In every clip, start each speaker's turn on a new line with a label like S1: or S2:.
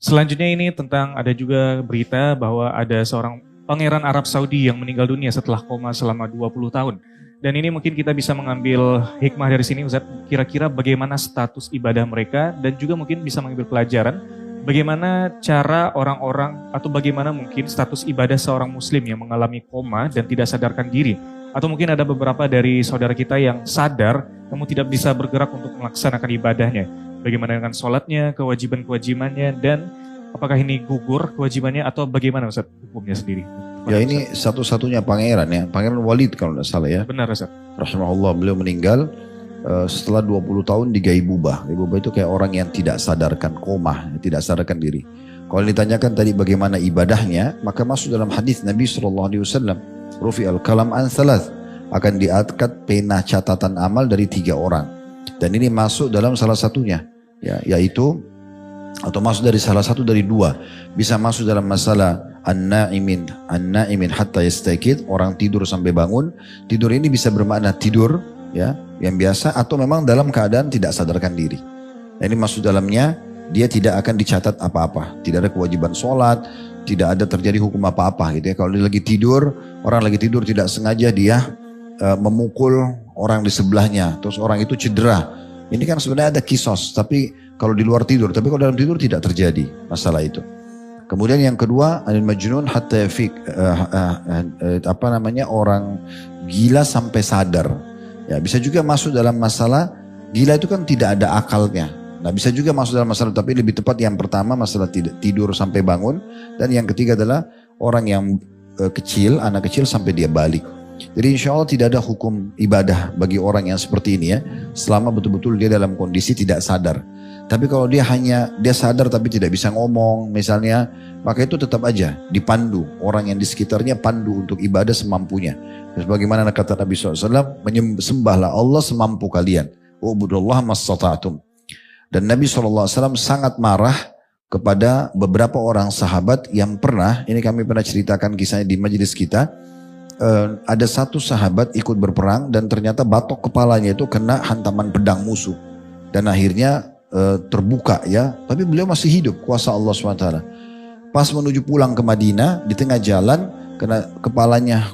S1: Selanjutnya ini tentang ada juga berita bahwa ada seorang pangeran Arab Saudi yang meninggal dunia setelah koma selama 20 tahun. Dan ini mungkin kita bisa mengambil hikmah dari sini Ustaz, kira-kira bagaimana status ibadah mereka dan juga mungkin bisa mengambil pelajaran bagaimana cara orang-orang atau bagaimana mungkin status ibadah seorang muslim yang mengalami koma dan tidak sadarkan diri. Atau mungkin ada beberapa dari saudara kita yang sadar namun tidak bisa bergerak untuk melaksanakan ibadahnya. Bagaimana dengan sholatnya, kewajiban-kewajibannya, dan apakah ini gugur kewajibannya atau bagaimana Ustaz hukumnya sendiri?
S2: Ya ini satu-satunya pangeran ya, Pangeran Walid kalau tidak salah ya.
S1: Benar Ustaz.
S2: Rahimahullah, beliau meninggal setelah 20 tahun di gaibubah. Gaibubah itu kayak orang yang tidak sadarkan, koma, tidak sadarkan diri. Kalau ditanyakan tadi bagaimana ibadahnya, maka masuk dalam hadis Nabi SAW, Rufi al-kalam an thalath, akan diangkat pena catatan amal dari 3 orang. Dan ini masuk dalam salah satunya, ya, yaitu atau masuk dari salah satu dari 2. Bisa masuk dalam masalah an-na'imin hatta yastaqid, orang tidur sampai bangun. Tidur ini bisa bermakna tidur ya yang biasa atau memang dalam keadaan tidak sadarkan diri. Nah, ini masuk dalamnya, dia tidak akan dicatat apa-apa, tidak ada kewajiban sholat, tidak ada terjadi hukum apa-apa gitu ya. Kalau dia lagi tidur, orang lagi tidur tidak sengaja dia memukul orang di sebelahnya, terus orang itu cedera. Ini kan sebenarnya ada kisos, tapi kalau di luar tidur, tapi kalau dalam tidur tidak terjadi masalah itu. Kemudian yang kedua, anil majnun hatta yafiq, orang gila sampai sadar. Ya, bisa juga masuk dalam masalah gila itu kan tidak ada akalnya. Nah, bisa juga masuk dalam masalah, tapi lebih tepat yang pertama masalah tidur sampai bangun, dan yang ketiga adalah orang yang kecil, anak kecil sampai dia balik. Jadi insya Allah tidak ada hukum ibadah bagi orang yang seperti ini ya, selama betul-betul dia dalam kondisi tidak sadar. Tapi kalau dia sadar tapi tidak bisa ngomong misalnya, maka itu tetap aja dipandu, orang yang di sekitarnya pandu untuk ibadah semampunya. Sebagaimana kata Nabi SAW, sembahlah Allah semampu kalian. Ubudullah mastata'tum. Dan Nabi SAW sangat marah kepada beberapa orang sahabat yang pernah, ini kami pernah ceritakan kisahnya di majelis kita, ada satu sahabat ikut berperang dan ternyata batok kepalanya itu kena hantaman pedang musuh. Dan akhirnya terbuka ya, tapi beliau masih hidup, kuasa Allah SWT. Pas menuju pulang ke Madinah, di tengah jalan, kena kepalanya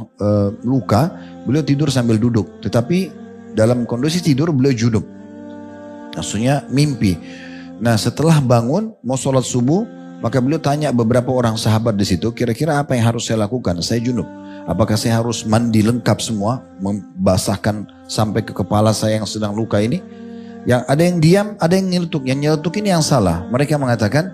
S2: luka, beliau tidur sambil duduk. Tetapi dalam kondisi tidur beliau junub. Maksudnya mimpi. Nah setelah bangun, mau sholat subuh, maka beliau tanya beberapa orang sahabat di situ, kira-kira apa yang harus saya lakukan? Saya junub. Apakah saya harus mandi lengkap semua, membasahkan sampai ke kepala saya yang sedang luka ini? Yang ada yang diam, ada yang nyeletuk. Yang nyeletuk ini yang salah. Mereka mengatakan,